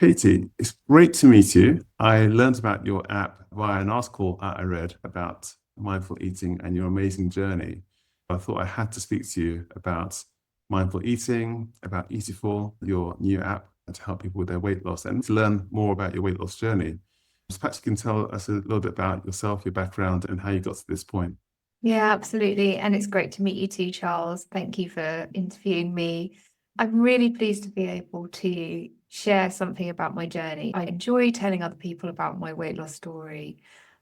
Katie, it's great to meet you. I learned about your app via an article I read about mindful eating and your amazing journey. I thought I had to speak to you about mindful eating, about Eatiful, your new app to help people with their weight loss and to learn more about your weight loss journey. So perhaps you can tell us a little bit about yourself, your background, and how you got to this point. Yeah, absolutely. And it's great to meet you too, Charles. Thank you for interviewing me. I'm really pleased to be able to share something about my journey. I enjoy telling other people about my weight loss story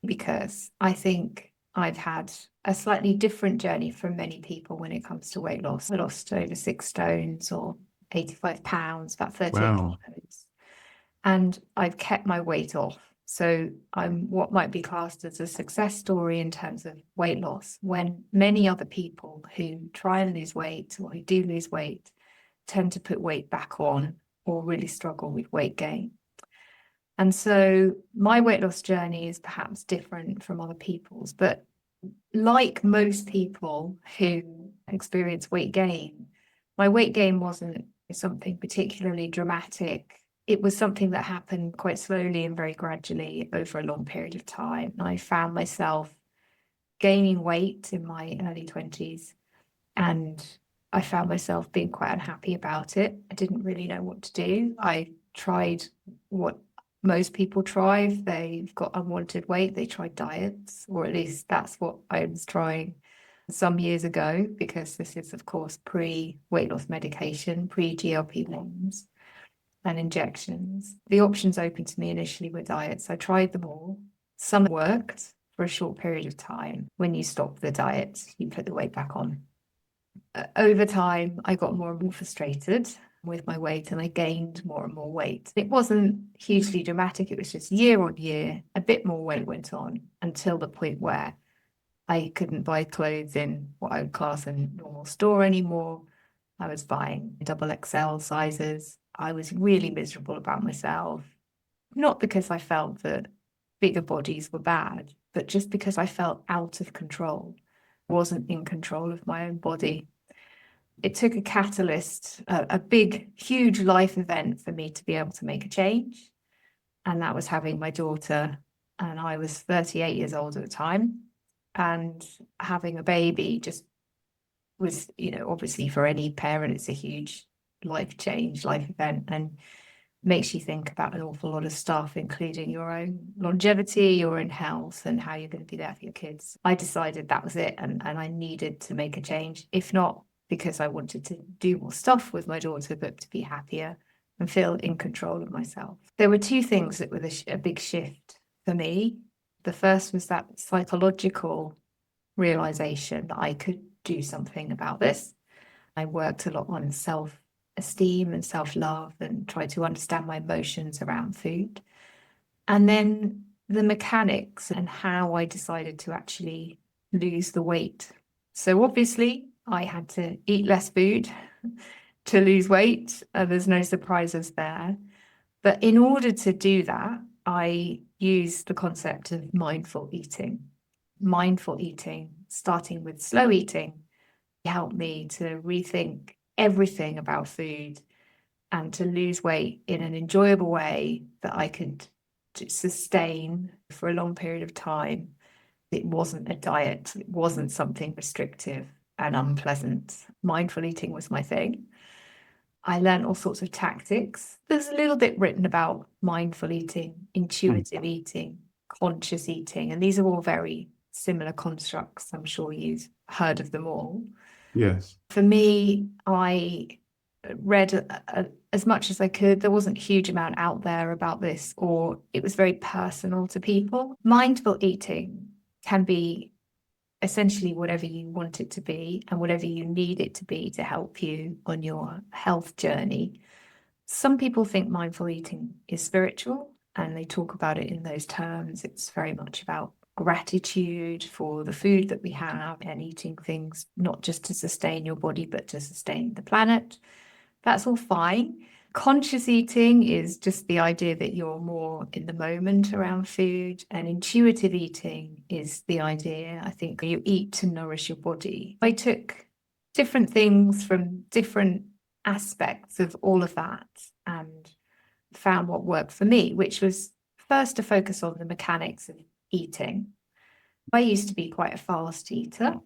because I think I've had a slightly different journey from many people when it comes to weight loss. I lost over 6 stones or 85 pounds, about 38 Wow. kilos, and I've kept my weight off. So I'm what might be classed as a success story in terms of weight loss, when many other people who try and lose weight or who do lose weight tend to put weight back on or really struggle with weight gain. And so my weight loss journey is perhaps different from other people's, but like most people who experience weight gain, my weight gain wasn't something particularly dramatic. It was something that happened quite slowly and very gradually over a long period of time. I found myself gaining weight in my early 20s, and I found myself being quite unhappy about it. I didn't really know what to do. I tried what most people try if they've got unwanted weight. They try diets, or at least that's what I was trying some years ago, because this is, of course, pre-weight loss medication, pre-GLP-1s and injections. The options open to me initially were diets. I tried them all. Some worked for a short period of time. When you stop the diet, you put the weight back on. Over time, I got more and more frustrated with my weight and I gained more and more weight. It wasn't hugely dramatic. It was just year on year, a bit more weight went on until the point where I couldn't buy clothes in what I would class a normal store anymore. I was buying double XL sizes. I was really miserable about myself, not because I felt that bigger bodies were bad, but just because I felt out of control, wasn't in control of my own body. It took a catalyst, a big, huge life event for me to be able to make a change. And that was having my daughter. And I was 38 years old at the time. And having a baby just was, obviously for any parent, it's a huge life change, life event, and makes you think about an awful lot of stuff, including your own longevity, your own health, and how you're going to be there for your kids. I decided that was it, and I needed to make a change, if not because I wanted to do more stuff with my daughter, but to be happier and feel in control of myself. There were two things that were a big shift for me. The first was that psychological realization that I could do something about this. I worked a lot on self-esteem and self-love and tried to understand my emotions around food. And then the mechanics and how I decided to actually lose the weight. So obviously, I had to eat less food to lose weight. There's no surprises there. But in order to do that, I used the concept of mindful eating. Mindful eating, starting with slow eating, helped me to rethink everything about food and to lose weight in an enjoyable way that I could sustain for a long period of time. It wasn't a diet, it wasn't something restrictive and unpleasant. Mindful eating was my thing. I learned all sorts of tactics. There's a little bit written about mindful eating, intuitive eating, conscious eating, and these are all very similar constructs. I'm sure you've heard of them all. Yes. For me, I read as much as I could. There wasn't a huge amount out there about this, or it was very personal to people. Mindful eating can be essentially whatever you want it to be and whatever you need it to be to help you on your health journey. Some people think mindful eating is spiritual and they talk about it in those terms. It's very much about gratitude for the food that we have and eating things not just to sustain your body, but to sustain the planet. That's all fine. Conscious eating is just the idea that you're more in the moment around food, and intuitive eating is the idea, I think, you eat to nourish your body. I took different things from different aspects of all of that and found what worked for me, which was first to focus on the mechanics of eating. I used to be quite a fast eater,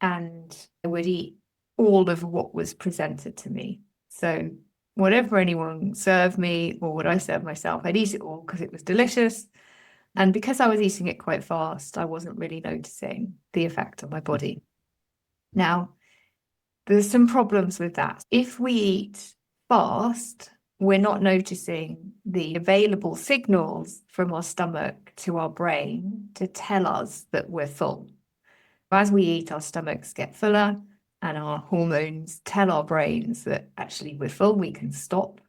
and I would eat all of what was presented to me. So whatever anyone served me or what I served myself, I'd eat it all because it was delicious. And because I was eating it quite fast, I wasn't really noticing the effect on my body. Now, there's some problems with that. If we eat fast, we're not noticing the available signals from our stomach to our brain to tell us that we're full. As we eat, our stomachs get fuller and our hormones tell our brains that actually we're full, we can stop.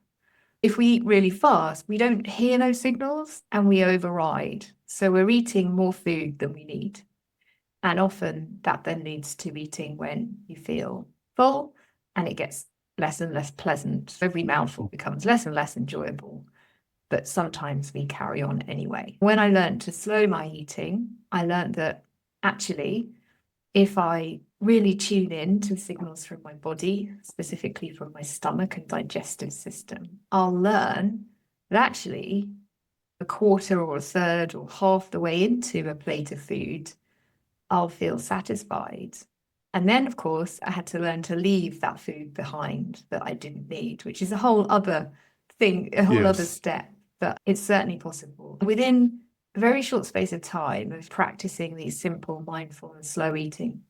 If we eat really fast, we don't hear those signals and we override. So we're eating more food than we need. And often that then leads to eating when you feel full, and it gets less and less pleasant. Every mouthful becomes less and less enjoyable, but sometimes we carry on anyway. When I learned to slow my eating, I learned that actually, if I really tune in to signals from my body, specifically from my stomach and digestive system, I'll learn that actually a quarter or a third or half the way into a plate of food, I'll feel satisfied. And then, of course, I had to learn to leave that food behind that I didn't need, which is a whole other thing, a whole other Yes. step, but it's certainly possible. Within a very short space of time of practicing these simple, mindful and slow eating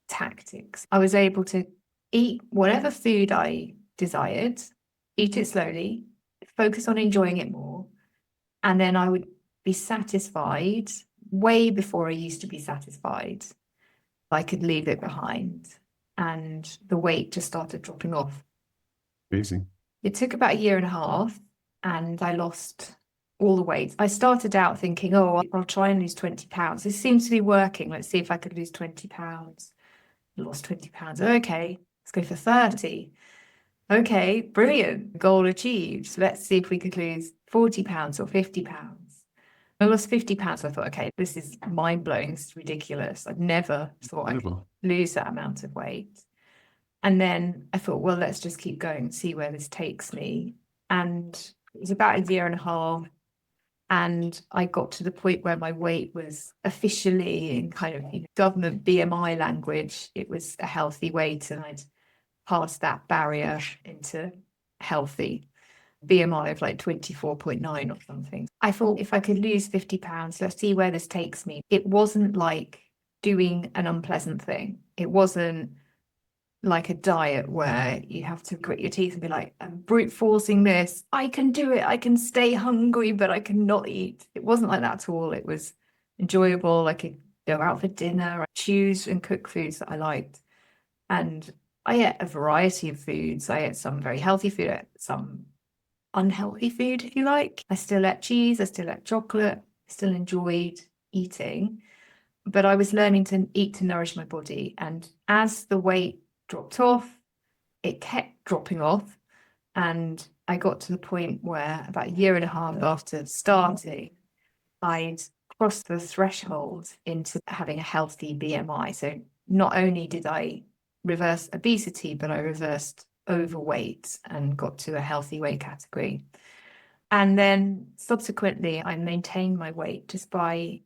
tactics, I was able to eat whatever food I desired, eat it slowly, focus on enjoying it more, and then I would be satisfied way before I used to be satisfied. I could leave it behind, and the weight just started dropping off. Amazing. It took about a year and a half, and I lost all the weight. I started out thinking, oh, I'll try and lose 20 pounds. This seems to be working. Let's see if I could lose 20 pounds. I lost 20 pounds. Okay, let's go for 30. Okay, brilliant. Goal achieved. So let's see if we could lose 40 pounds or 50 pounds. I lost 50 pounds. I thought, okay, this is mind blowing. It's ridiculous. I've never thought I could Incredible. lose that amount of weight. And then I thought, well, let's just keep going and see where this takes me. And it was about a year and a half. And I got to the point where my weight was officially in kind of government BMI language. It was a healthy weight, and I'd passed that barrier into healthy. BMI of like 24.9 or something. I thought if I could lose 50 pounds, let's see where this takes me. It wasn't like doing an unpleasant thing. It wasn't like a diet where you have to grit your teeth and be like, I'm brute forcing this. I can do it. I can stay hungry, but I cannot eat. It wasn't like that at all. It was enjoyable. I could go out for dinner, choose and cook foods that I liked. And I ate a variety of foods. I ate some very healthy food, I ate some unhealthy food, if you like. I still ate cheese, I still ate chocolate, I still enjoyed eating, but I was learning to eat to nourish my body. And as the weight dropped off, it kept dropping off. And I got to the point where about a year and a half after starting, I'd crossed the threshold into having a healthy BMI. So not only did I reverse obesity, but I reversed overweight and got to a healthy weight category. And then subsequently, I maintained my weight just by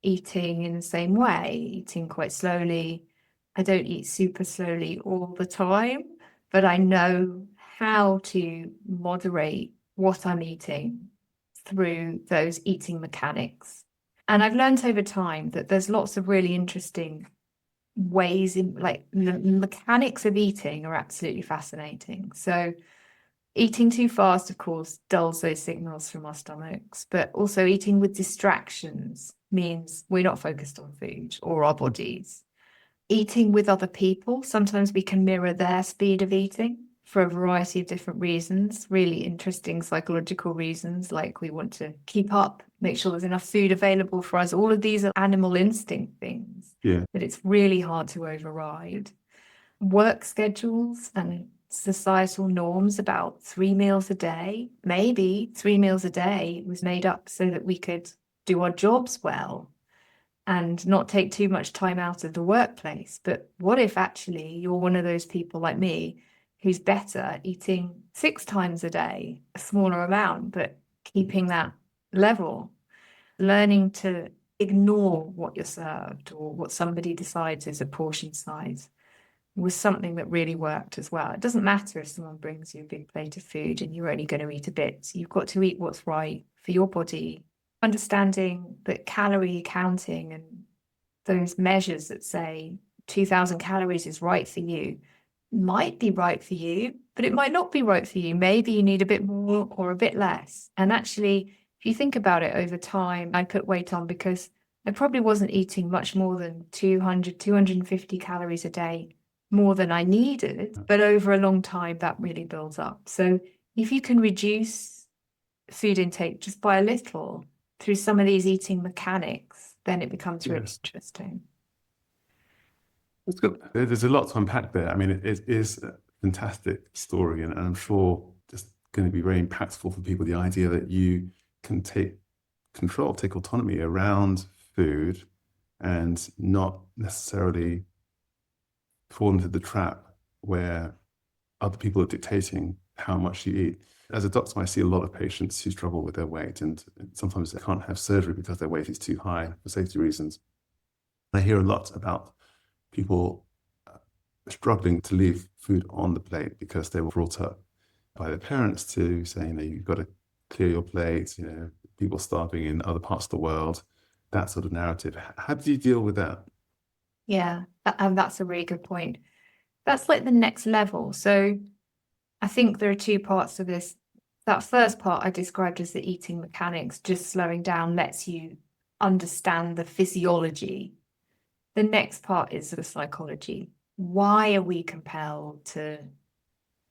eating in the same way, eating quite slowly. I don't eat super slowly all the time, but I know how to moderate what I'm eating through those eating mechanics. And I've learned over time that there's lots of really interesting ways in, like, the mechanics of eating are absolutely fascinating. So eating too fast, of course, dulls those signals from our stomachs, but also eating with distractions means we're not focused on food or our bodies. Eating with other people, sometimes we can mirror their speed of eating for a variety of different reasons, really interesting psychological reasons, like we want to keep up, make sure there's enough food available for us. All of these are animal instinct things that it's really hard to override. Work schedules and societal norms about 3 meals a day, maybe 3 meals a day was made up so that we could do our jobs well and not take too much time out of the workplace. But what if actually you're one of those people like me who's better eating 6 times a day, a smaller amount, but keeping that level, learning to ignore what you're served or what somebody decides is a portion size was something that really worked as well. It doesn't matter if someone brings you a big plate of food and you're only going to eat a bit. You've got to eat what's right for your body. Understanding that calorie counting and those measures that say 2,000 calories is right for you might be right for you, but it might not be right for you. Maybe you need a bit more or a bit less. And actually, if you think about it over time, I put weight on because I probably wasn't eating much more than 200, 250 calories a day more than I needed. But over a long time, that really builds up. So if you can reduce food intake just by a little through some of these eating mechanics, then it becomes really interesting. That's good. There's a lot to unpack there. I mean, it is a fantastic story, and I'm sure just going to be very impactful for people. The idea that you can take control, take autonomy around food and not necessarily fall into the trap where other people are dictating how much you eat. As a doctor, I see a lot of patients who struggle with their weight, and sometimes they can't have surgery because their weight is too high for safety reasons. I hear a lot about people struggling to leave food on the plate because they were brought up by their parents to say, you've got to clear your plate, people starving in other parts of the world, that sort of narrative. How do you deal with that? Yeah, and that's a really good point. That's like the next level. So I think there are 2 parts to this. That first part I described as the eating mechanics, just slowing down lets you understand the physiology. The next part is the psychology. Why are we compelled to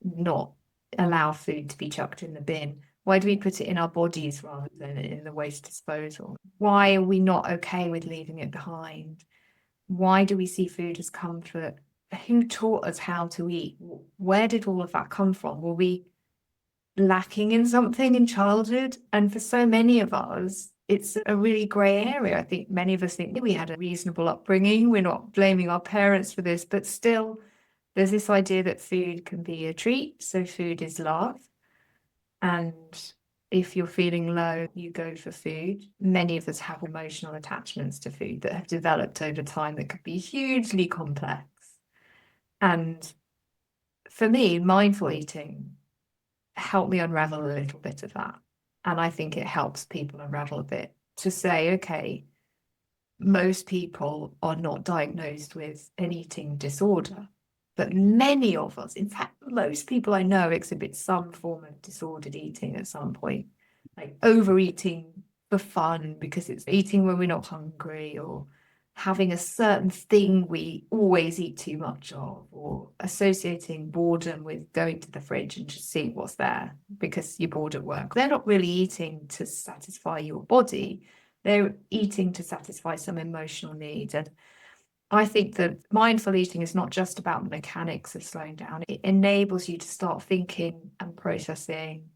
not allow food to be chucked in the bin? Why do we put it in our bodies rather than in the waste disposal? Why are we not okay with leaving it behind? Why do we see food as comfort? Who taught us how to eat? Where did all of that come from? Were we lacking in something in childhood? And for so many of us, it's a really grey area. I think many of us think we had a reasonable upbringing. We're not blaming our parents for this, but still there's this idea that food can be a treat. So food is love. And if you're feeling low, you go for food. Many of us have emotional attachments to food that have developed over time that could be hugely complex. And for me, mindful eating helped me unravel a little bit of that. And I think it helps people unravel a bit to say, okay, most people are not diagnosed with an eating disorder, but many of us, in fact, most people I know exhibit some form of disordered eating at some point, like overeating for fun because it's eating when we're not hungry, or having a certain thing we always eat too much of, or associating boredom with going to the fridge and just seeing what's there because you're bored at work. They're not really eating to satisfy your body. They're eating to satisfy some emotional need. And I think that mindful eating is not just about the mechanics of slowing down. It enables you to start thinking and processing,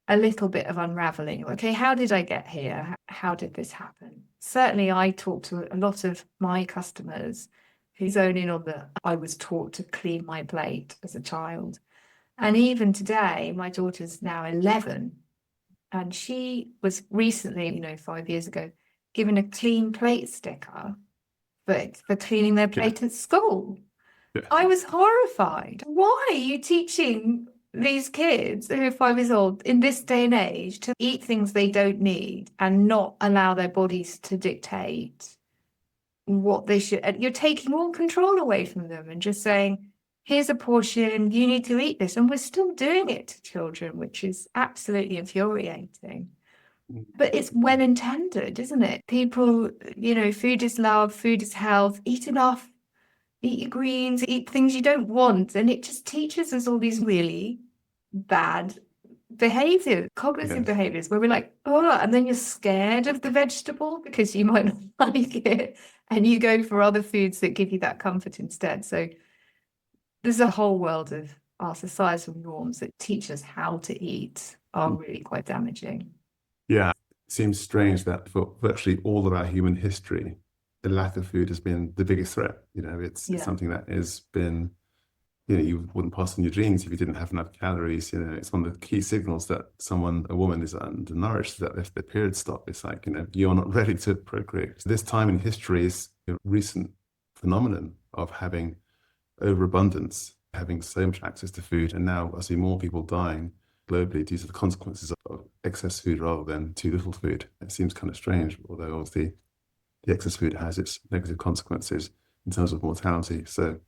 a little bit of unraveling. Okay, how did I get here? How did this happen? Certainly, I talk to a lot of my customers who zone in on I was taught to clean my plate as a child. And even today, my daughter's now 11, and she was recently, 5 years ago, given a clean plate sticker for cleaning their plate at school. Yeah. I was horrified. Why are you teaching these kids who are 5 years old in this day and age to eat things they don't need and not allow their bodies to dictate what they should? You're taking all control away from them and just saying, here's a portion, you need to eat this. And we're still doing it to children, which is absolutely infuriating. But it's well intended, isn't it? People, food is love, food is health, eat enough, eat your greens, eat things you don't want. And it just teaches us all these really bad behaviors, cognitive behaviors, where we're like, oh, and then you're scared of the vegetable because you might not like it. And you go for other foods that give you that comfort instead. So there's a whole world of our societal norms that teach us how to eat are really quite damaging. Yeah, it seems strange that for virtually all of our human history, the lack of food has been the biggest threat. It's something that has been you wouldn't pass on your genes if you didn't have enough calories. It's one of the key signals that a woman is undernourished, that if their periods stop, it's like, you're not ready to procreate. This time in history is a recent phenomenon of having overabundance, having so much access to food. And now I see more people dying globally due to the consequences of excess food rather than too little food. It seems kind of strange, although obviously the excess food has its negative consequences in terms of mortality. So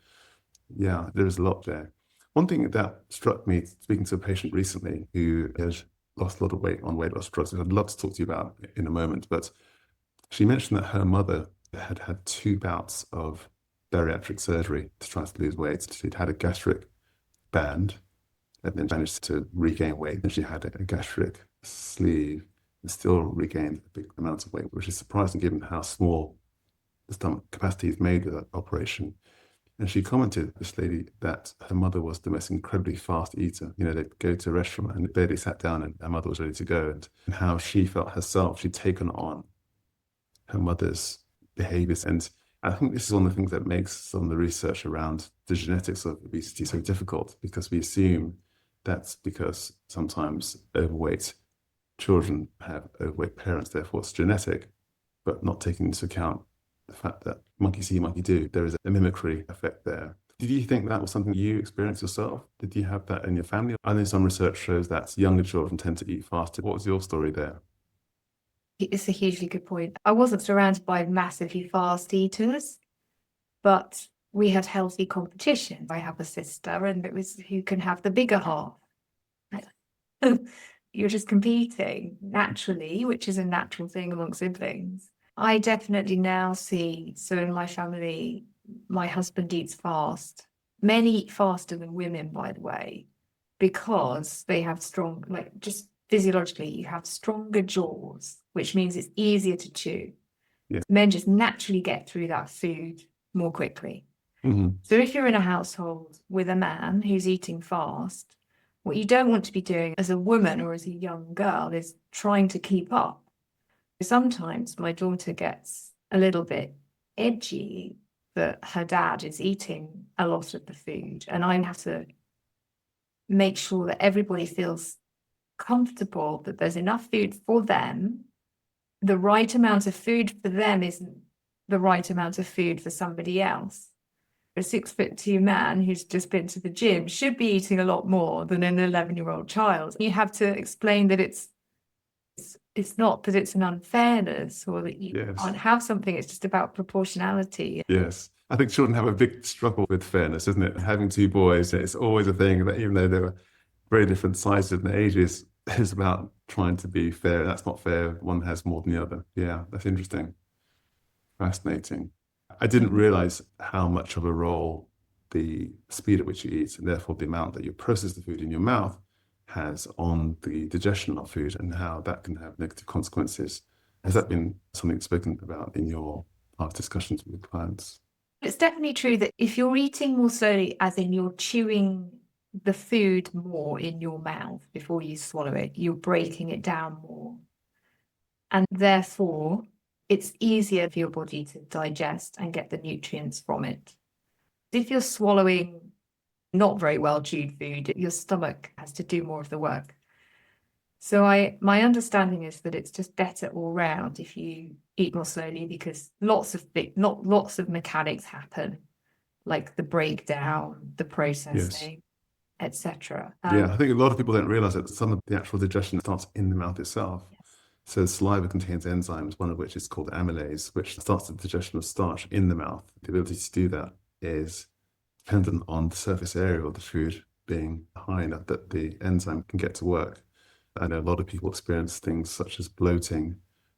yeah, there is a lot there. One thing that struck me, speaking to a patient recently who has lost a lot of weight on weight loss drugs, I'd love to talk to you about in a moment, but she mentioned that her mother had had 2 bouts of bariatric surgery to try to lose weight. She'd had a gastric band and then managed to regain weight. And she had a gastric sleeve and still regained a big amount of weight, which is surprising given how small the stomach capacity is made with that operation. And she commented, this lady, that her mother was the most incredibly fast eater. They'd go to a restaurant and barely sat down and her mother was ready to go. And how she felt herself, she'd taken on her mother's behaviors. And I think this is one of the things that makes some of the research around the genetics of obesity so difficult, because we assume that's because sometimes overweight children have overweight parents, therefore it's genetic, but not taking into account the fact that monkey see, monkey do, there is a mimicry effect there. Did you think that was something you experienced yourself? Did you have that in your family? I know some research shows that younger children tend to eat faster. What was your story there? It's a hugely good point. I wasn't surrounded by massively fast eaters, but we had healthy competition. I have a sister, and it was who can have the bigger half. You're just competing naturally, which is a natural thing among siblings. I definitely now see, so in my family, my husband eats fast. Men eat faster than women, by the way, because they have strong, just physiologically, you have stronger jaws, which means it's easier to chew. Yeah. Men just naturally get through that food more quickly. Mm-hmm. So if you're in a household with a man who's eating fast, what you don't want to be doing as a woman or as a young girl is trying to keep up. Sometimes my daughter gets a little bit edgy that her dad is eating a lot of the food, and I have to make sure that everybody feels comfortable that there's enough food for them. The right amount of food for them isn't the right amount of food for somebody else. A 6'2" man who's just been to the gym should be eating a lot more than an 11-year-old child. You have to explain that it's not that it's an unfairness or that you can't have something. It's just about proportionality. Yes. I think children have a big struggle with fairness, isn't it? Having 2 boys, it's always a thing that even though they're very different sizes and ages, it's about trying to be fair. That's not fair. One has more than the other. Yeah, that's interesting. Fascinating. I didn't realize how much of a role the speed at which you eat, and therefore the amount that you process the food in your mouth, has on the digestion of food and how that can have negative consequences. Has that been something spoken about in your past discussions with clients? It's definitely true that if you're eating more slowly, as in you're chewing the food more in your mouth before you swallow it, you're breaking it down more. And therefore, it's easier for your body to digest and get the nutrients from it. If you're swallowing not very well chewed food, your stomach has to do more of the work. So my understanding is that it's just better all round if you eat more slowly, because lots of mechanics happen, like the breakdown, the processing, etc. Yeah, I think a lot of people don't realize that some of the actual digestion starts in the mouth itself. Yes. So saliva contains enzymes, one of which is called amylase, which starts the digestion of starch in the mouth. The ability to do that is dependent on the surface area of the food being high enough that the enzyme can get to work. I know a lot of people experience things such as bloating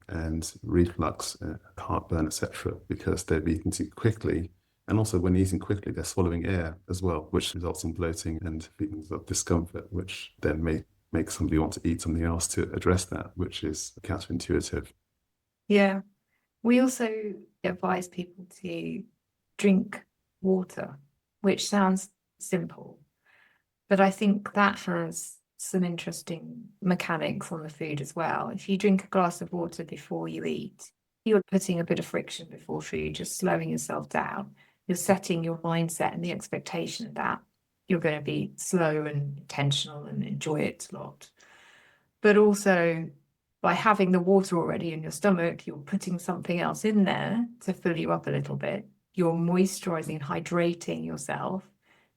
and reflux, heartburn, etc., because they're eating too quickly. And also when eating quickly, they're swallowing air as well, which results in bloating and feelings of discomfort, which then may make somebody want to eat something else to address that, which is counterintuitive. Yeah. We also advise people to drink water, which sounds simple, but I think that has some interesting mechanics on the food as well. If you drink a glass of water before you eat, you're putting a bit of friction before food, just slowing yourself down. You're setting your mindset and the expectation of that. you're going to be slow and intentional and enjoy it a lot. But also, by having the water already in your stomach, you're putting something else in there to fill you up a little bit. You're moisturizing and hydrating yourself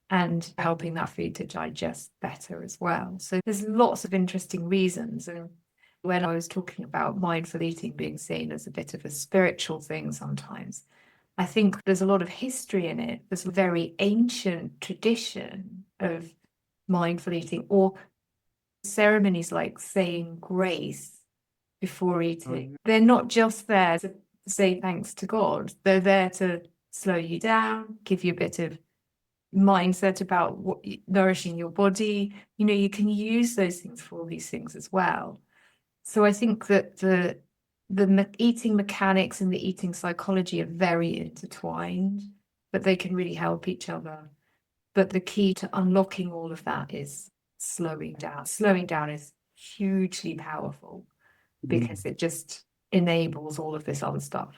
and helping that food to digest better as well. So there's lots of interesting reasons. And when I was talking about mindful eating being seen as a bit of a spiritual thing sometimes, I think there's a lot of history in it. There's a very ancient tradition of mindful eating, or ceremonies like saying grace before eating. They're not just there to say thanks to God. They're there to slow you down, give you a bit of mindset about what nourishing your body. You know, you can use those things for all these things as well. So I think that the eating mechanics and the eating psychology are very intertwined, but they can really help each other. But the key to unlocking all of that is slowing down. Slowing down is hugely powerful because it just enables all of this other stuff.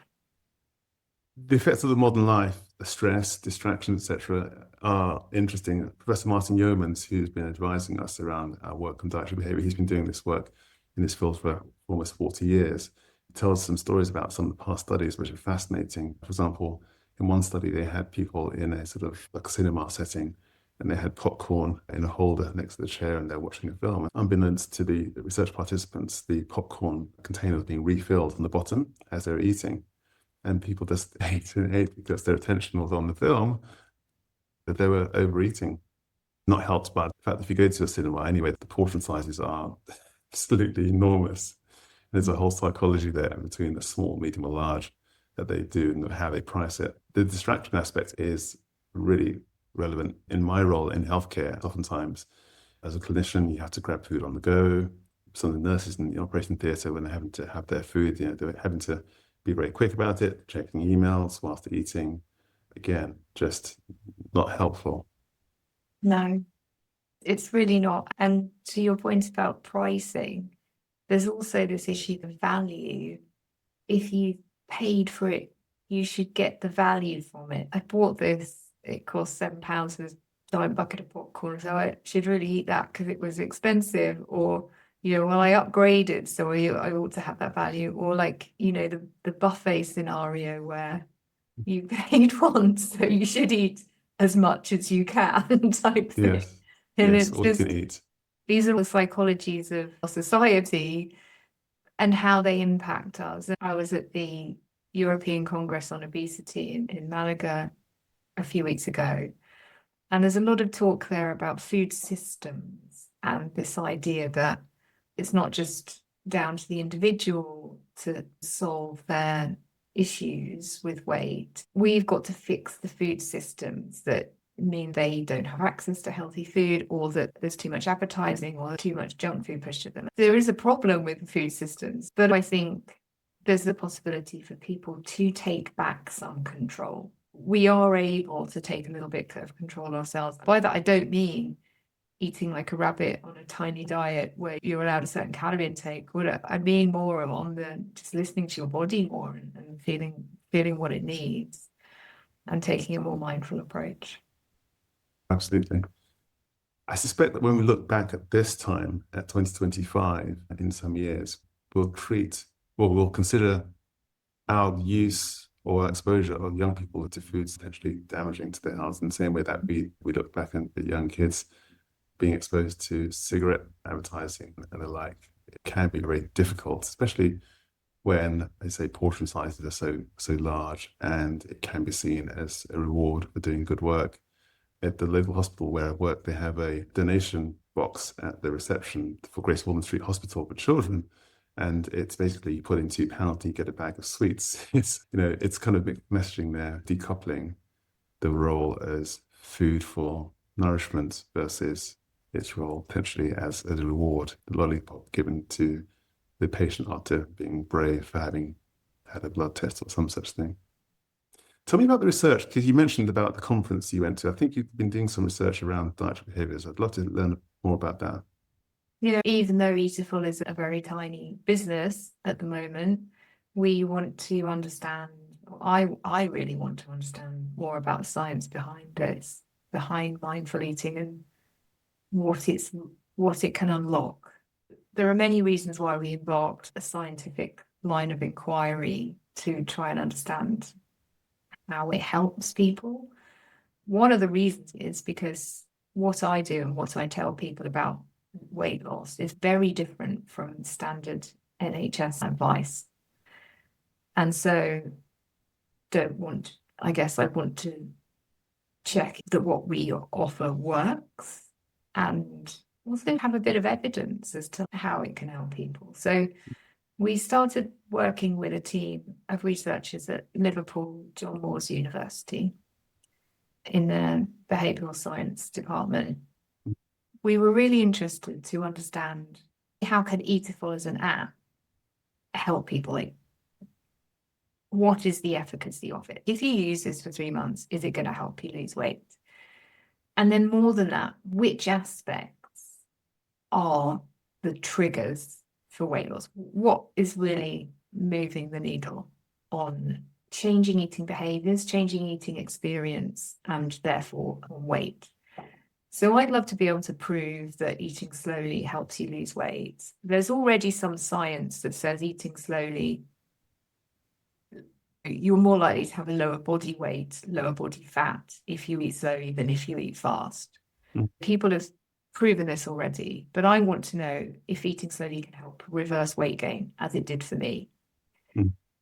The effects of the modern life, the stress, distraction, etc., are interesting. Professor Martin Yeomans, who's been advising us around our work on dietary behavior, he's been doing this work in this field for almost 40 years. He tells some stories about some of the past studies, which are fascinating. For example, in one study, they had people in a sort of like a cinema setting, and they had popcorn in a holder next to the chair, and they're watching a film. Unbeknownst to the research participants, the popcorn container was being refilled on the bottom as they were eating. And people just ate and ate because their attention was on the film, that they were overeating. Not helped by the fact that if you go to a cinema anyway, the portion sizes are absolutely enormous. There's a whole psychology there between the small, medium, or large that they do and how they price it. The distraction aspect is really relevant in my role in healthcare. Oftentimes, as a clinician, you have to grab food on the go. Some of the nurses in the operating theatre, when they're having to have their food, they're having to be very quick about it, checking emails whilst eating. Again, just not helpful. No, it's really not. And to your point about pricing, there's also this issue of value. If you paid for it, you should get the value from it. I bought this, it cost £7 for a giant bucket of popcorn, so I should really eat that because it was expensive. Or, you know, well, I upgraded, so I ought to have that value. Or like, you know, the buffet scenario where you paid once, so you should eat as much as you can type thing. Yes, And yes, it's all you just, can eat. these are the psychologies of our society and how they impact us. I was at the European Congress on Obesity in Malaga a few weeks ago, and there's a lot of talk there about food systems and this idea that it's not just down to the individual to solve their issues with weight. We've got to fix the food systems that mean they don't have access to healthy food, or that there's too much advertising or too much junk food pushed at them. There is a problem with food systems, but I think there's the possibility for people to take back some control. We are able to take a little bit of control ourselves. By that, I don't mean eating like a rabbit on a tiny diet where you're allowed a certain calorie intake. I mean more on the just listening to your body more and feeling what it needs and taking a more mindful approach. Absolutely. I suspect that when we look back at this time, at 2025, in some years, we'll consider our use or exposure of young people to foods potentially damaging to their health in the same way that we look back at young kids being exposed to cigarette advertising and the like. It can be very difficult, especially when they say portion sizes are so large, and it can be seen as a reward for doing good work. At the local hospital where I work, they have a donation box at the reception for Grace Ormond Street Hospital for children. And it's basically you put in £2 and you get a bag of sweets. It's kind of messaging there, decoupling the role as food for nourishment versus its role potentially as a reward, the lollipop given to the patient after being brave for having had a blood test or some such thing. Tell me about the research, because you mentioned about the conference you went to. I think you've been doing some research around dietary behaviors. I'd love to learn more about that. You know, even though Eaterful is a very tiny business at the moment, we want to understand, I really want to understand more about the science behind this. behind mindful eating and what it can unlock. There are many reasons why we embarked a scientific line of inquiry to try and understand how it helps people. One of the reasons is because what I do and what I tell people about weight loss is very different from standard NHS advice. And so I want to check that what we offer works and also have a bit of evidence as to how it can help people. So we started working with a team of researchers at Liverpool John Moores University in the behavioural science department. We were really interested to understand how can Eatable as an app help people. Like, what is the efficacy of it? If you use this for 3 months, is it going to help you lose weight? And then more than that, which aspects are the triggers for weight loss? What is really moving the needle on changing eating behaviors, changing eating experience, and therefore on weight? So I'd love to be able to prove that eating slowly helps you lose weight. There's already some science that says eating slowly, you're more likely to have a lower body weight, lower body fat if you eat slowly than if you eat fast. People have proven this already, but I want to know if eating slowly can help reverse weight gain as it did for me.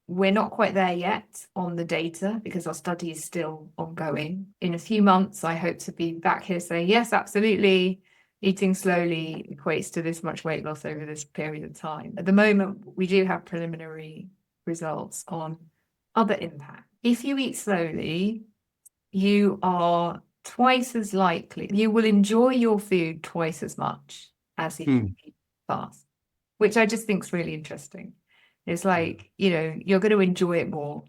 We're not quite there yet on the data because our study is still ongoing. In a few months, I hope to be back here saying, yes, absolutely, eating slowly equates to this much weight loss over this period of time. At the moment, we do have preliminary results on other impact. If you eat slowly, you are twice as likely, you will enjoy your food twice as much as if you eat fast, which I just think is really interesting. It's like, you're going to enjoy it more.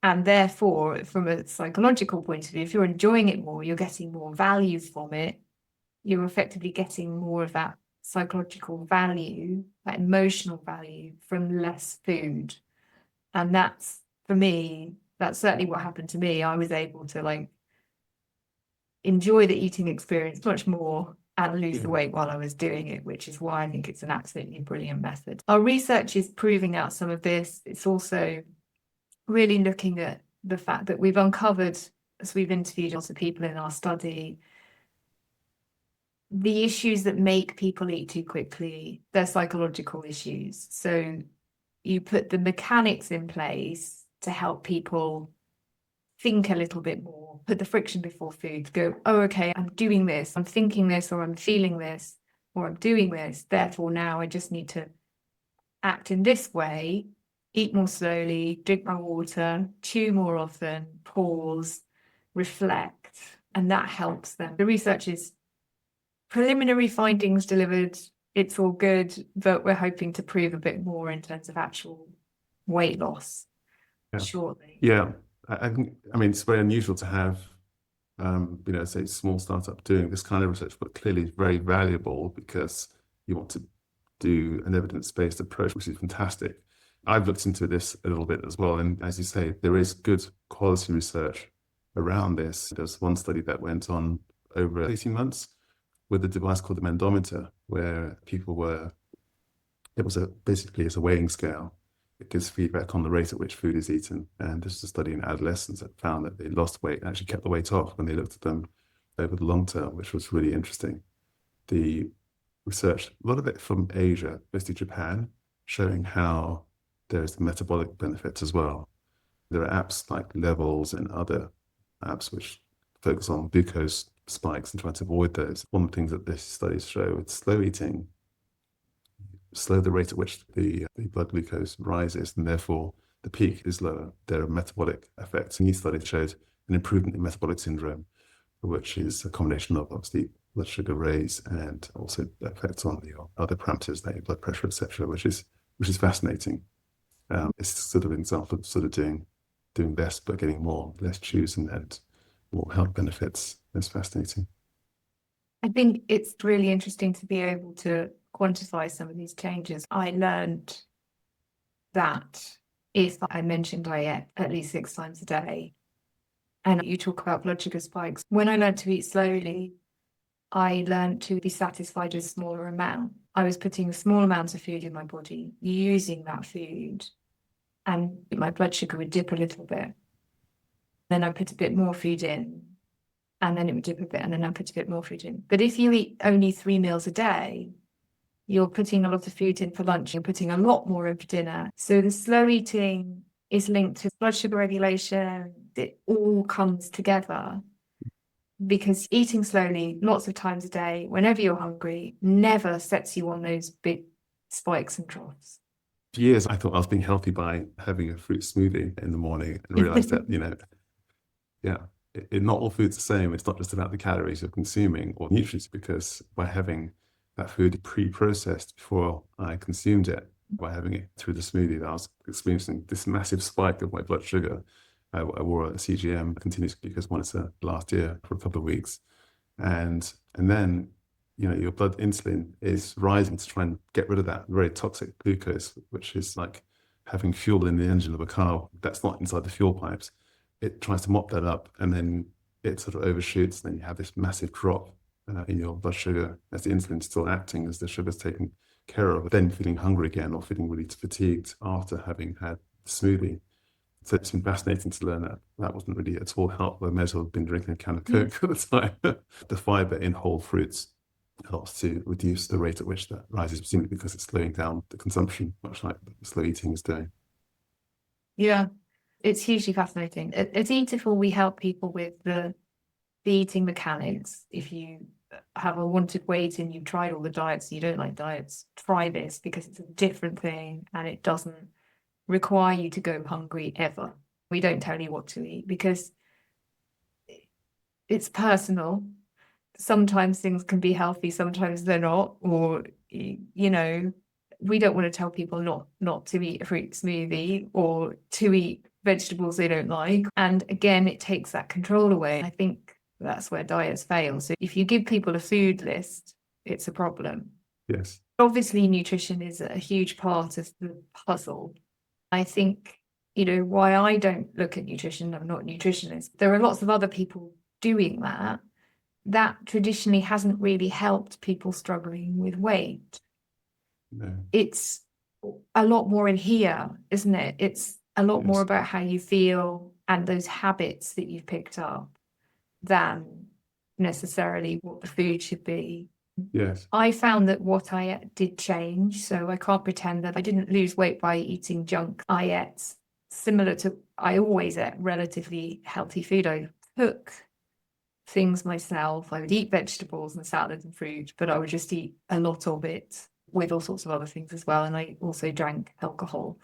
And therefore, from a psychological point of view, if you're enjoying it more, you're getting more value from it. You're effectively getting more of that psychological value, that emotional value from less food. And that's, for me, that's certainly what happened to me. I was able to enjoy the eating experience much more and lose the weight while I was doing it, which is why I think it's an absolutely brilliant method. Our research is proving out some of this. It's also really looking at the fact that we've uncovered, as we've interviewed lots of people in our study, the issues that make people eat too quickly, they're psychological issues. So you put the mechanics in place to help people think a little bit more, put the friction before food, go, oh, okay, I'm doing this, I'm thinking this, or I'm feeling this, or I'm doing this. Therefore, now I just need to act in this way, eat more slowly, drink my water, chew more often, pause, reflect, and that helps them. The research is preliminary findings delivered. It's all good, but we're hoping to prove a bit more in terms of actual weight loss shortly. Yeah. I mean, it's very unusual to have, say, small startup doing this kind of research, but clearly it's very valuable because you want to do an evidence-based approach, which is fantastic. I've looked into this a little bit as well. And as you say, there is good quality research around this. There's one study that went on over 18 months with a device called the Mendometer, where it was basically a weighing scale. It gives feedback on the rate at which food is eaten. And this is a study in adolescents that found that they lost weight and actually kept the weight off when they looked at them over the long term, which was really interesting. The research, a lot of it from Asia, mostly Japan, showing how there's metabolic benefits as well. There are apps like Levels and other apps which focus on glucose spikes and try to avoid those. One of the things that these studies show is slow eating, slow the rate at which the blood glucose rises, and therefore the peak is lower. There are metabolic effects. And these studies showed an improvement in metabolic syndrome, which is a combination of obviously blood sugar raise and also effects on the other parameters like blood pressure, etc., which is fascinating. It's sort of an example of sort of doing less but getting more, less chews and more health benefits. It's fascinating. I think it's really interesting to be able to quantify some of these changes. I learned that if I mentioned I ate at least 6 times a day, And you talk about blood sugar spikes. When I learned to eat slowly, I learned to be satisfied with a smaller amount. I was putting small amounts of food in my body, using that food, and my blood sugar would dip a little bit. Then I put a bit more food in, and then it would dip a bit, and then I put a bit more food in. But if you eat only 3 meals a day, you're putting a lot of food in for lunch, you're putting a lot more in for dinner. So the slow eating is linked to blood sugar regulation. It all comes together because eating slowly, lots of times a day, whenever you're hungry, never sets you on those big spikes and troughs. For years, I thought I was being healthy by having a fruit smoothie in the morning and realized that, yeah, not all food's the same. It's not just about the calories you're consuming or nutrients, because by having that food pre-processed before I consumed it, by having it through the smoothie, I was experiencing this massive spike of my blood sugar. I wore a CGM, continuous glucose monitor, last year for a couple of weeks. And then, your blood insulin is rising to try and get rid of that very toxic glucose, which is like having fuel in the engine of a car that's not inside the fuel pipes. It tries to mop that up, and then it sort of overshoots. And then you have this massive drop in your blood sugar as the insulin's still acting, as the sugar's taken care of, then feeling hungry again or feeling really fatigued after having had the smoothie. So it's been fascinating to learn that that wasn't really at all helpful. I may as well have been drinking a can of Coke at the time. The fiber in whole fruits helps to reduce the rate at which that rises, presumably because it's slowing down the consumption, much like slow eating is doing. Yeah, it's hugely fascinating. At Eatable, we help people with the eating mechanics. If you have a wanted weight and you've tried all the diets and you don't like diets, try this because it's a different thing and it doesn't require you to go hungry ever. We don't tell you what to eat because it's personal. Sometimes things can be healthy, sometimes they're not, or we don't want to tell people not to eat a fruit smoothie or to eat vegetables they don't like. And again, it takes that control away. I think that's where diets fail. So if you give people a food list, it's a problem. Yes. Obviously, nutrition is a huge part of the puzzle. I think, why I don't look at nutrition, I'm not a nutritionist. There are lots of other people doing that. That traditionally hasn't really helped people struggling with weight. No. It's a lot more in here, isn't it? It's a lot more about how you feel and those habits that you've picked up than necessarily what the food should be. Yes. I found that what I did change, so I can't pretend that I didn't lose weight by eating junk. I always ate relatively healthy food. I cook things myself. I would eat vegetables and salad and fruit, but I would just eat a lot of it with all sorts of other things as well. And I also drank alcohol.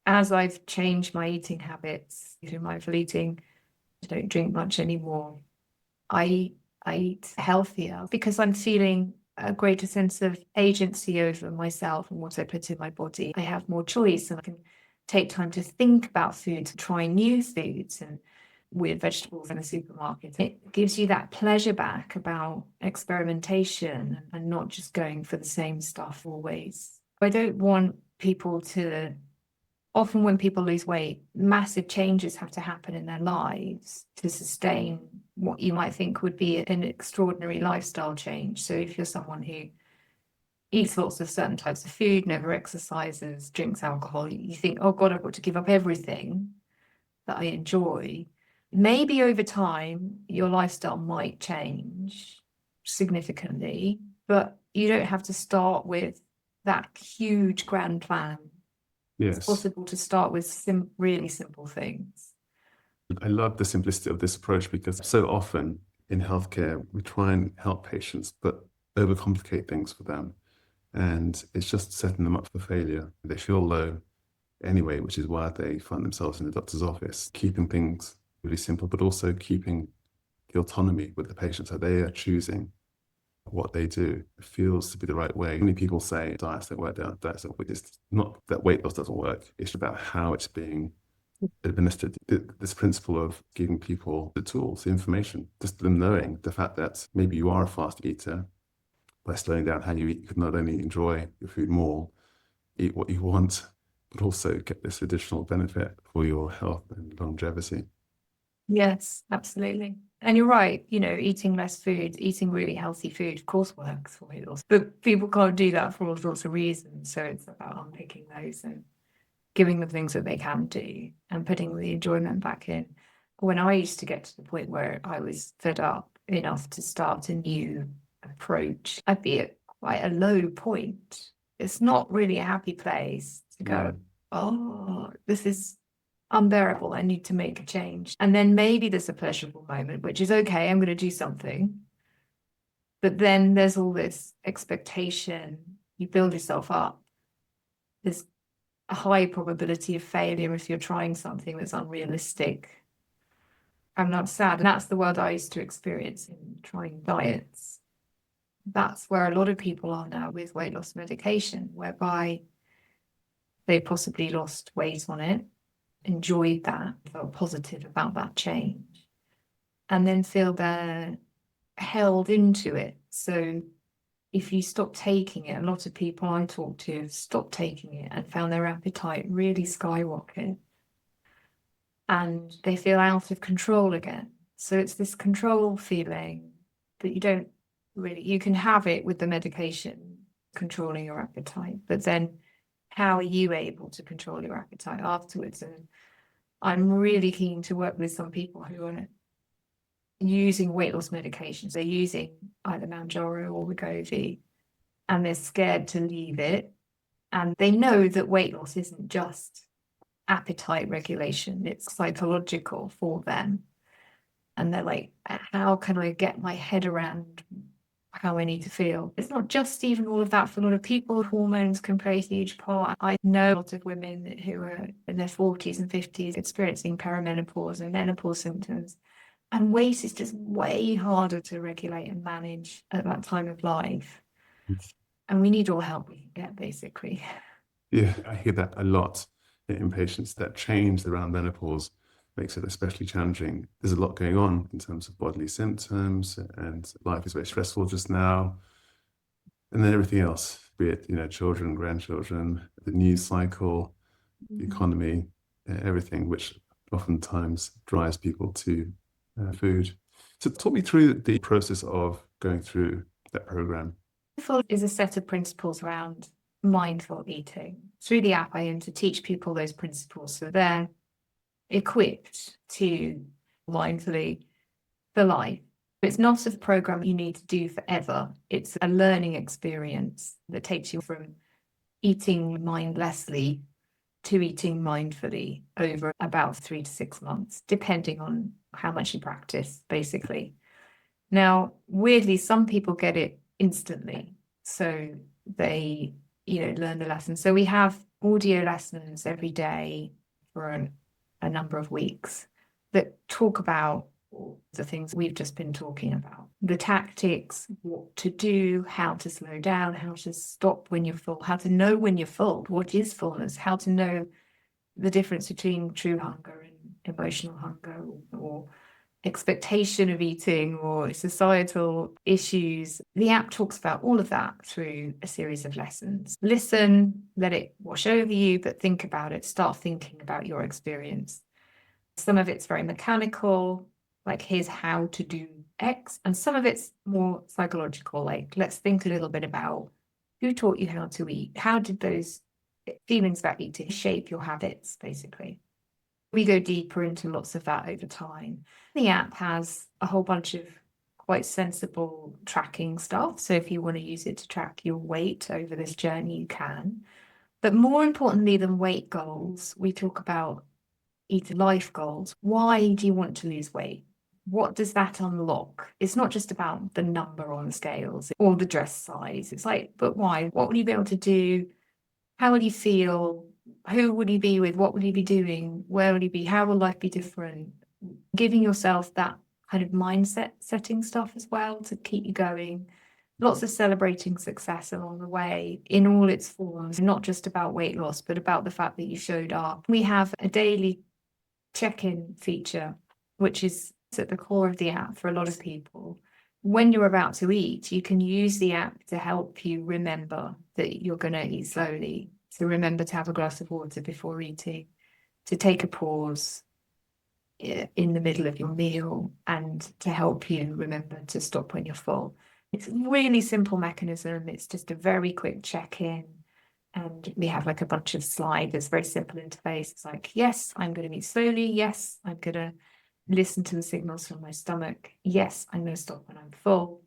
As I've changed my eating habits through mindful eating, I don't drink much anymore. I eat healthier because I'm feeling a greater sense of agency over myself and what I put in my body. I have more choice and I can take time to think about food, to try new foods and weird vegetables in a supermarket. It gives you that pleasure back about experimentation and not just going for the same stuff always. I don't want people to, often when people lose weight, massive changes have to happen in their lives to sustain what you might think would be an extraordinary lifestyle change. So if you're someone who eats lots of certain types of food, never exercises, drinks alcohol, you think, oh God, I've got to give up everything that I enjoy. Maybe over time, your lifestyle might change significantly, but you don't have to start with that huge grand plan. Yes. It's possible to start with really simple things. I love the simplicity of this approach because so often in healthcare, we try and help patients, but overcomplicate things for them. And it's just setting them up for failure. They feel low anyway, which is why they find themselves in the doctor's office, keeping things really simple, but also keeping the autonomy with the patient. So they are choosing what they do. It feels to be the right way. Many people say diets don't work, diets don't work. It's not that weight loss doesn't work. It's about how it's being administered. This principle of giving people the tools, the information, just them knowing the fact that maybe you are a fast eater. By slowing down how you eat, you could not only enjoy your food more, eat what you want, but also get this additional benefit for your health and longevity. Yes, absolutely. And you're right, eating less food, eating really healthy food, of course, works for weight loss. But people can't do that for all sorts of reasons. So it's about unpicking those and giving them things that they can do and putting the enjoyment back in. When I used to get to the point where I was fed up enough to start a new approach, I'd be at quite a low point. It's not really a happy place to go, oh, this is unbearable. I need to make a change. And then maybe there's a pleasurable moment, which is okay, I'm going to do something. But then there's all this expectation. You build yourself up. There's a high probability of failure if you're trying something that's unrealistic. And that's sad. And that's the world I used to experience in trying diets. That's where a lot of people are now with weight loss medication, whereby they possibly lost weight on it, enjoyed that, felt positive about that change, and then feel they're held into it. So if you stop taking it, a lot of people I talk to have stopped taking it and found their appetite really skyrocket, and they feel out of control again. So it's this control feeling that you can have it with the medication controlling your appetite, but then how are you able to control your appetite afterwards? And I'm really keen to work with some people who are using weight loss medications. They're using either Mounjaro or Wegovy, and they're scared to leave it. And they know that weight loss isn't just appetite regulation, it's psychological for them. And they're like, how can I get my head around how I need to feel? It's not just even all of that. For a lot of people, hormones can play a huge part. I know a lot of women who are in their 40s and 50s experiencing perimenopause and menopause symptoms. And weight is just way harder to regulate and manage at that time of life. And we need all help we can get, basically. Yeah, I hear that a lot in patients. That change around menopause makes it especially challenging. There's a lot going on in terms of bodily symptoms, and life is very stressful just now. And then everything else, be it, children, grandchildren, the news cycle, the economy, everything, which oftentimes drives people to food. So talk me through the process of going through that program. Mindful is a set of principles around mindful eating. Through the app, I aim to teach people those principles so they're equipped to mindfully for life. It's not a program you need to do forever. It's a learning experience that takes you from eating mindlessly to eating mindfully over about 3 to 6 months, depending on how much you practice, basically. Now, weirdly, some people get it instantly. So they, learn the lesson. So we have audio lessons every day for a number of weeks that talk about the things we've just been talking about, the tactics, what to do, how to slow down, how to stop when you're full, how to know when you're full, what is fullness, how to know the difference between true hunger and emotional hunger, or expectation of eating, or societal issues. The app talks about all of that through a series of lessons. Listen, let it wash over you, but think about it, start thinking about your experience. Some of it's very mechanical, like here's how to do X, and some of it's more psychological, like let's think a little bit about who taught you how to eat, how did those feelings about eating shape your habits, basically. We go deeper into lots of that over time. The app has a whole bunch of quite sensible tracking stuff, so if you want to use it to track your weight over this journey, you can. But more importantly than weight goals, we talk about eat life goals. Why do you want to lose weight? What does that unlock? It's not just about the number on the scales or the dress size. It's like, but why? What will you be able to do? How will you feel? Who will you be with? What will you be doing? Where will you be? How will life be different? Giving yourself that kind of mindset setting stuff as well to keep you going. Lots of celebrating success along the way in all its forms, not just about weight loss, but about the fact that you showed up. We have a daily check-in feature, which is at the core of the app for a lot of people. When you're about to eat, you can use the app to help you remember that you're going to eat slowly. So remember to have a glass of water before eating, to take a pause. in the middle of your meal and to help you remember to stop when you're full. It's a really simple mechanism. It's just a very quick check-in. And we have like a bunch of slides. It's very simple interface. It's like, yes, I'm going to eat slowly. Yes, I'm going to listen to the signals from my stomach. Yes, I'm going to stop when I'm full.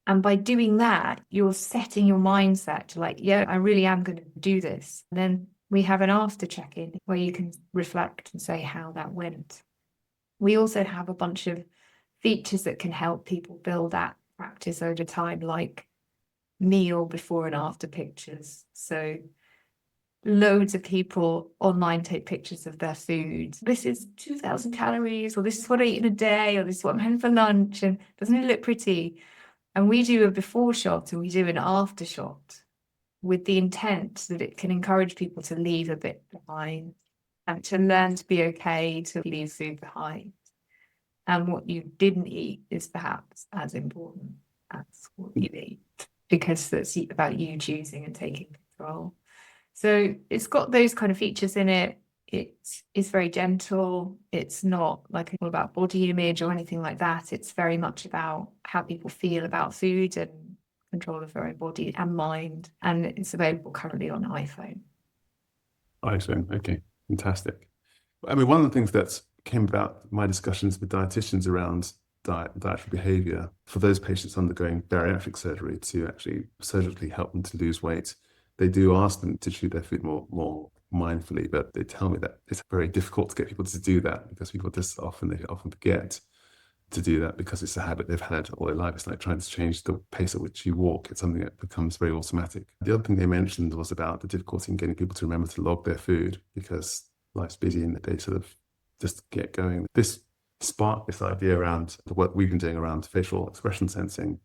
And by doing that, you're setting your mindset to like, yeah, I really am going to do this. And then we have an after check-in where you can reflect and say how that went. We also have a bunch of features that can help people build that practice over time, like meal before and after pictures. So loads of people online take pictures of their food. This is 2,000 calories, or this is what I eat in a day, or this is what I'm having for lunch, and doesn't it look pretty? And we do a before shot and we do an after shot with the intent that it can encourage people to leave a bit behind and to learn to be okay to leave food behind. And what you didn't eat is perhaps as important as what you eat, because that's about you choosing and taking control. So it's got those kind of features in it. It's very gentle. It's not like all about body image or anything like that. It's very much about how people feel about food and control of their own body and mind. And it's available currently on iPhone. iPhone, okay, fantastic. I mean, one of the things that came about my discussions with dietitians around dietary behavior for those patients undergoing bariatric surgery to actually surgically help them to lose weight. They do ask them to chew their food more mindfully, but they tell me that it's very difficult to get people to do that because people just often forget to do that because it's a habit they've had all their life. It's like trying to change the pace at which you walk. It's something that becomes very automatic. The other thing they mentioned was about the difficulty in getting people to remember to log their food because life's busy and they sort of just get going. This sparked this idea around the work we've been doing around facial expression sensing.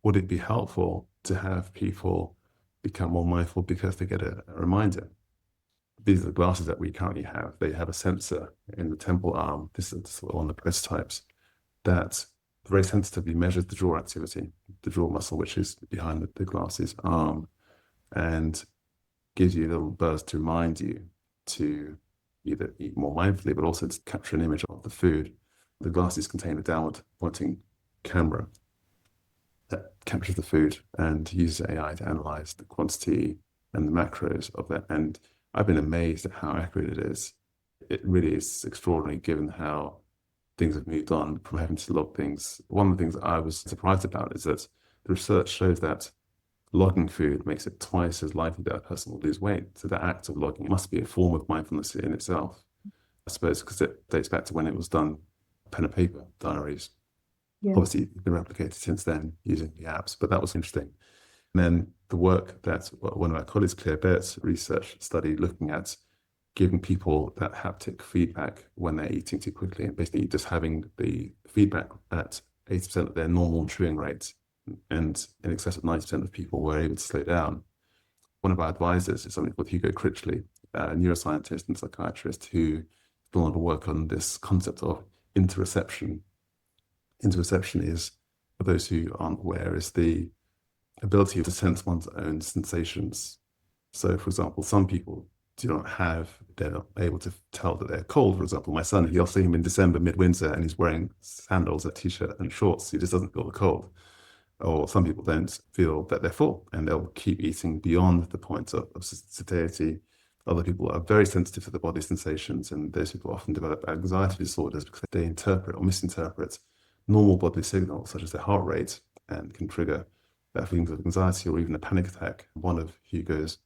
Would it be helpful to have people become more mindful because they get a reminder? These are the glasses that we currently have. They have a sensor in the temple arm. This is one of the prototypes that very sensitively measures the jaw activity, the jaw muscle, which is behind the glasses arm, and gives you a little buzz to remind you to either eat more mindfully, but also to capture an image of the food. The glasses contain a downward pointing camera that captures the food and uses AI to analyze the quantity and the macros of that. And I've been amazed at how accurate it is. It really is extraordinary given how things have moved on from having to log things. One of the things that I was surprised about is that the research shows that logging food makes it twice as likely that a person will lose weight. So the act of logging must be a form of mindfulness in itself, I suppose, because it dates back to when it was done, pen and paper diaries. Yeah. Obviously, it's been replicated since then using the apps, but that was interesting. And then the work that one of our colleagues, Claire Baert's research study looking at giving people that haptic feedback when they're eating too quickly and basically just having the feedback at 80% of their normal chewing rate, and in excess of 90% of people were able to slow down. One of our advisors is something called Hugo Critchley, a neuroscientist and psychiatrist who did a lot of work on this concept of interoception. Interoception is, for those who aren't aware, is the ability to sense one's own sensations. So, for example, some people they're not able to tell that they're cold. For example, my son, you'll see him in December, midwinter, and he's wearing sandals, a t-shirt and shorts. He just doesn't feel the cold. Or some people don't feel that they're full and they'll keep eating beyond the point of satiety. Other people are very sensitive to the body sensations, and those people often develop anxiety disorders because they interpret or misinterpret normal bodily signals such as their heart rate and can trigger feelings of anxiety or even a panic attack. One of Hugo's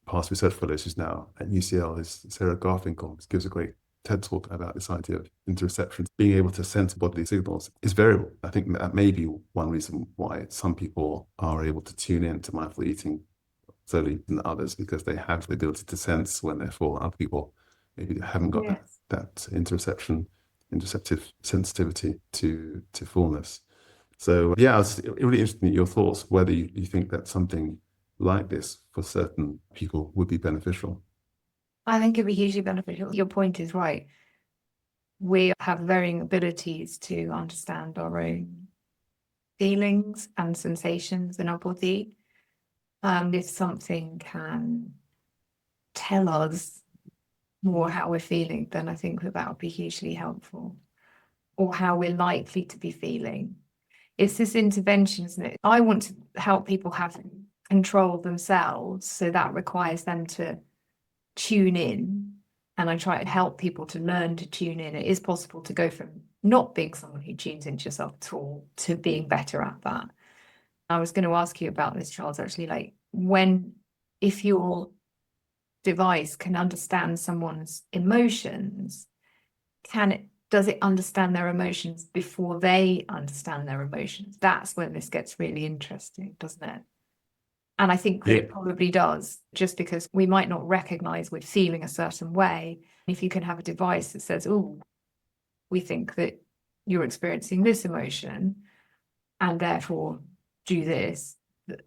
past research fellows who's now at UCL is Sarah Garfinkel, who gives a great TED talk about this idea of interoception. Being able to sense bodily signals is variable. I think that may be one reason why some people are able to tune in to mindful eating slowly than others, because they have the ability to sense when they're full. Other people maybe haven't got that interoceptive sensitivity to fullness. So yeah, I was really interested in your thoughts, whether you think that something like this for certain people would be beneficial. I think it'd be hugely beneficial. Your point is right. We have varying abilities to understand our own feelings and sensations in our body. And if something can tell us more how we're feeling, then I think that would be hugely helpful, or how we're likely to be feeling. It's this intervention, isn't it? I want to help people have control themselves, so that requires them to tune in, and I try to help people to learn to tune in. It is possible to go from not being someone who tunes into yourself at all to being better at that. I was going to ask you about this, Charles, actually, like if your device can understand someone's emotions, does it understand their emotions before they understand their emotions? That's when this gets really interesting, doesn't it? And I think that it probably does, just because we might not recognize we're feeling a certain way. If you can have a device that says, oh, we think that you're experiencing this emotion and therefore do this,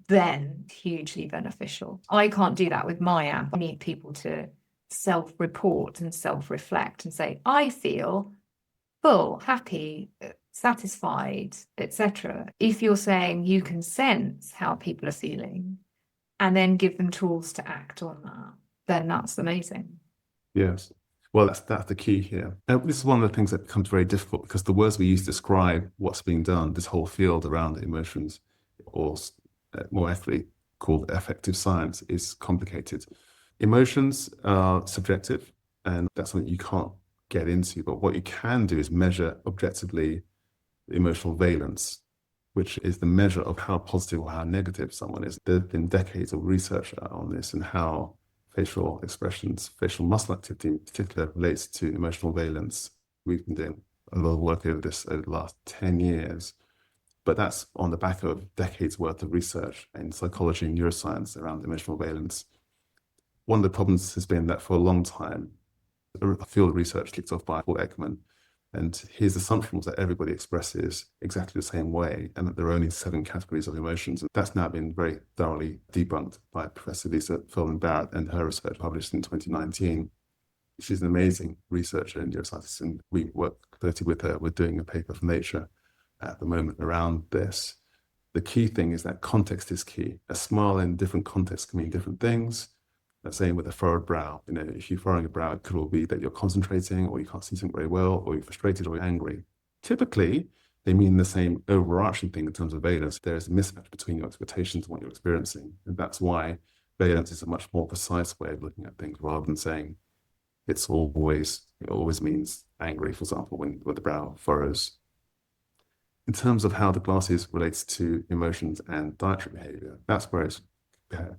then hugely beneficial. I can't do that with my app. I need people to self-report and self-reflect and say, I feel full, happy, satisfied, etc. If you're saying you can sense how people are feeling and then give them tools to act on that, then that's amazing. Yes. Well, that's the key here. This is one of the things that becomes very difficult, because the words we use to describe what's being done, this whole field around emotions, or more accurately called affective science, is complicated. Emotions are subjective, and that's something you can't get into. But what you can do is measure objectively the emotional valence, which is the measure of how positive or how negative someone is. There have been decades of research on this and how facial expressions, facial muscle activity in particular, relates to emotional valence. We've been doing a lot of work over this over the last 10 years, but that's on the back of decades worth of research in psychology and neuroscience around emotional valence. One of the problems has been that for a long time, a field of research kicked off by Paul Ekman, and his assumption was that everybody expresses exactly the same way and that there are only 7 categories of emotions. And that's now been very thoroughly debunked by Professor Lisa Feldman-Barrett and her research published in 2019. She's an amazing researcher and neuroscientist, and we work closely with her. We're doing a paper for Nature at the moment around this. The key thing is that context is key. A smile in different contexts can mean different things. That's saying with a furrowed brow, if you're furrowing a brow, it could all be that you're concentrating, or you can't see something very well, or you're frustrated, or you're angry. Typically, they mean the same overarching thing in terms of valence. There is a mismatch between your expectations and what you're experiencing. And that's why valence is a much more precise way of looking at things, rather than saying it always means angry, for example, when the brow furrows. In terms of how the glasses relates to emotions and dietary behavior, that's where it's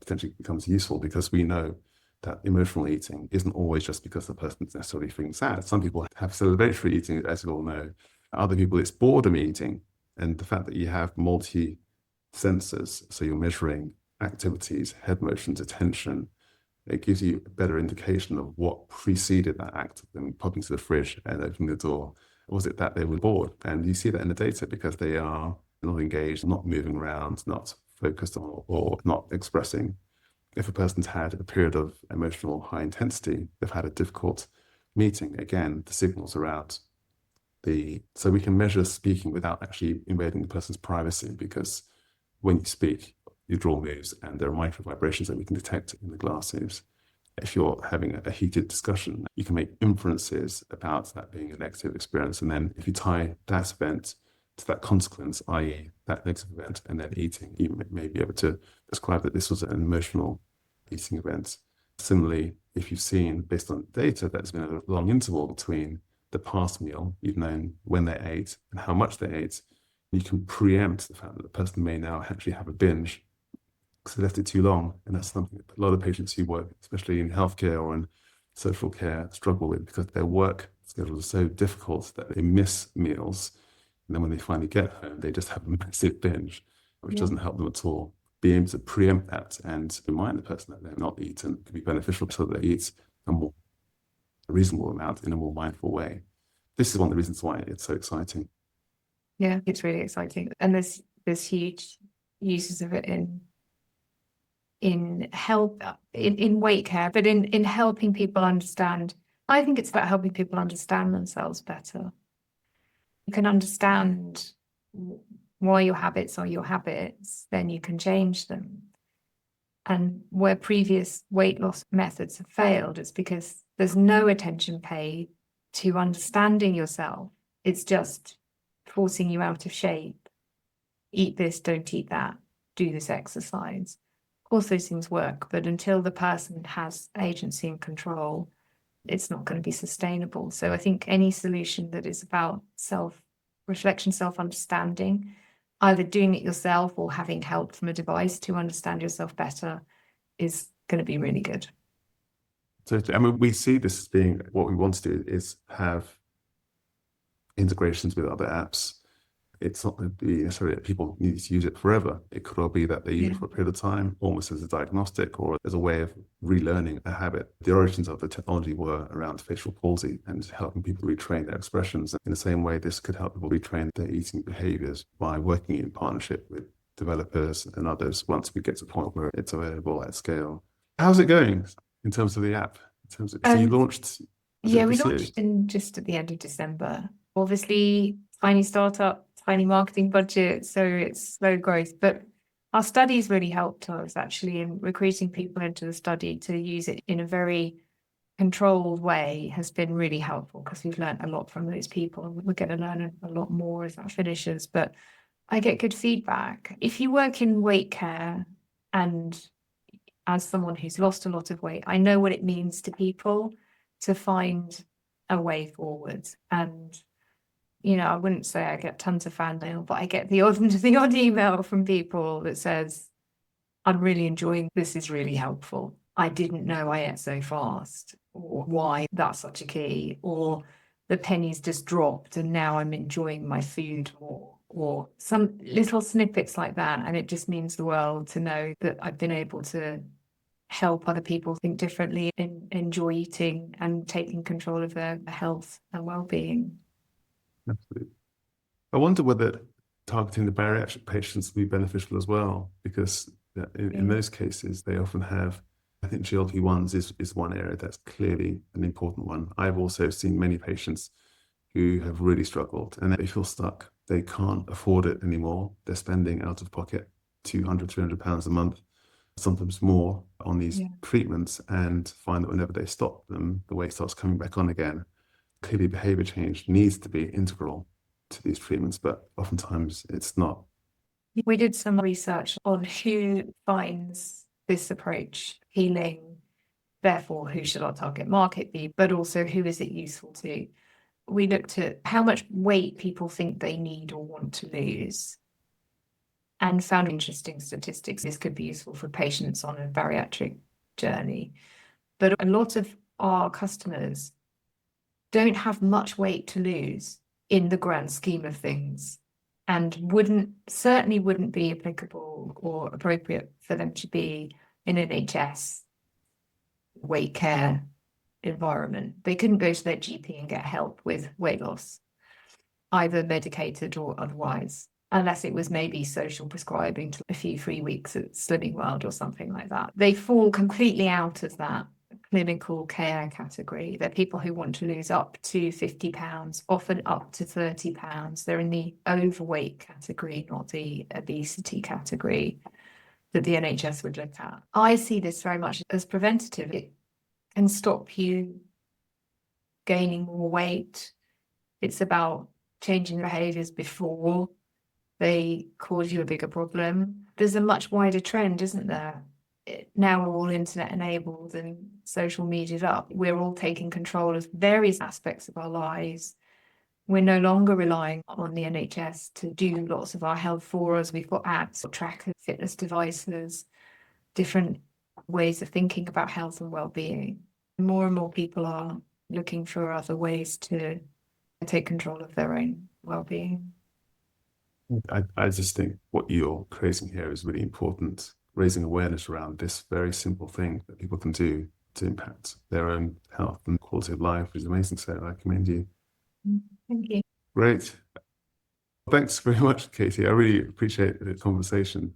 potentially becomes useful, because we know that emotional eating isn't always just because the person's necessarily feeling sad. Some people have celebratory eating, as you all know. Other people, it's boredom eating. And the fact that you have multi-sensors, so you're measuring activities, head motions, attention, it gives you a better indication of what preceded that act of them popping to the fridge and opening the door. Was it that they were bored? And you see that in the data, because they are not engaged, not moving around, not focused on, or not expressing. If a person's had a period of emotional high intensity, they've had a difficult meeting. Again, the signals are out. So we can measure speaking without actually invading the person's privacy, because when you speak, you draw moves, and there are micro vibrations that we can detect in the glasses. If you're having a heated discussion, you can make inferences about that being a negative experience. And then if you tie that event to that consequence, i.e. that negative event, and then eating, you may be able to describe that this was an emotional eating event. Similarly, if you've seen, based on data, that there's been a long interval between the past meal, you've known when they ate and how much they ate, you can preempt the fact that the person may now actually have a binge because they left it too long. And that's something that a lot of patients who work, especially in healthcare or in social care, struggle with, because their work schedules are so difficult that they miss meals. And then when they finally get home, they just have a massive binge, which doesn't help them at all. Being able to preempt that and remind the person that they're not eaten can be beneficial, so that they eat a reasonable amount in a more mindful way. This is one of the reasons why it's so exciting. Yeah, it's really exciting. And there's huge uses of it in weight care, but in helping people understand. I think it's about helping people understand themselves better. You can understand why your habits are your habits, then you can change them. And where previous weight loss methods have failed, it's because there's no attention paid to understanding yourself. It's just forcing you out of shape. Eat this, don't eat that, do this exercise. Of course, those things work, but until the person has agency and control, it's not going to be sustainable. So I think any solution that is about self-reflection, self-understanding, either doing it yourself or having help from a device to understand yourself better, is going to be really good. So, I mean, we see this as being what we want to do is have integrations with other apps. It's not going to be necessarily that people need to use it forever. It could well be that they use it for a period of time, almost as a diagnostic or as a way of relearning a habit. The origins of the technology were around facial palsy and helping people retrain their expressions. In the same way, this could help people retrain their eating behaviors by working in partnership with developers and others once we get to the point where it's available at scale. How's it going in terms of the app? In terms of, so you launched? Yeah, we launched in just at the end of December. Obviously, tiny startup, tiny marketing budget, so it's slow growth. But our studies really helped us actually in recruiting people into the study to use it in a very controlled way has been really helpful because we've learned a lot from those people and we're going to learn a lot more as that finishes. But I get good feedback. If you work in weight care and as someone who's lost a lot of weight, I know what it means to people to find a way forward. And you know, I wouldn't say I get tons of fan mail, but I get the odd email from people that says, I'm really enjoying this, is really helpful. I didn't know I ate so fast, or why that's such a key, or the pennies just dropped and now I'm enjoying my food more, or some little snippets like that. And it just means the world to know that I've been able to help other people think differently and enjoy eating and taking control of their health and well-being. Absolutely. I wonder whether targeting the bariatric patients would be beneficial as well, because in those cases, they often have, I think GLP-1s is one area that's clearly an important one. I've also seen many patients who have really struggled and they feel stuck. They can't afford it anymore. They're spending out of pocket £200, £300 a month, sometimes more on these treatments, and find that whenever they stop them, the weight starts coming back on again. Clearly, behavior change needs to be integral to these treatments, but oftentimes it's not. We did some research on who finds this approach healing, therefore who should our target market be, but also who is it useful to. We looked at how much weight people think they need or want to lose and found interesting statistics. This could be useful for patients on a bariatric journey, but a lot of our customers don't have much weight to lose in the grand scheme of things, and certainly wouldn't be applicable or appropriate for them to be in an NHS weight care environment. They couldn't go to their GP and get help with weight loss, either medicated or otherwise, unless it was maybe social prescribing to a few free weeks at Slimming World or something like that. They fall completely out of that clinical care category. They're people who want to lose up to 50 pounds, often up to 30 pounds. They're in the overweight category, not the obesity category that the NHS would look at. I see this very much as preventative. It can stop you gaining more weight. It's about changing behaviors before they cause you a bigger problem. There's a much wider trend, isn't there? Now we're all internet enabled and social media's up. We're all taking control of various aspects of our lives. We're no longer relying on the NHS to do lots of our health for us. We've got apps, trackers, fitness devices, different ways of thinking about health and well-being. More and more people are looking for other ways to take control of their own well-being. I just think what you're creating here is really important, raising awareness around this very simple thing that people can do to impact their own health and quality of life is amazing. So I commend you. Thank you. Great. Thanks very much, Katie. I really appreciate the conversation.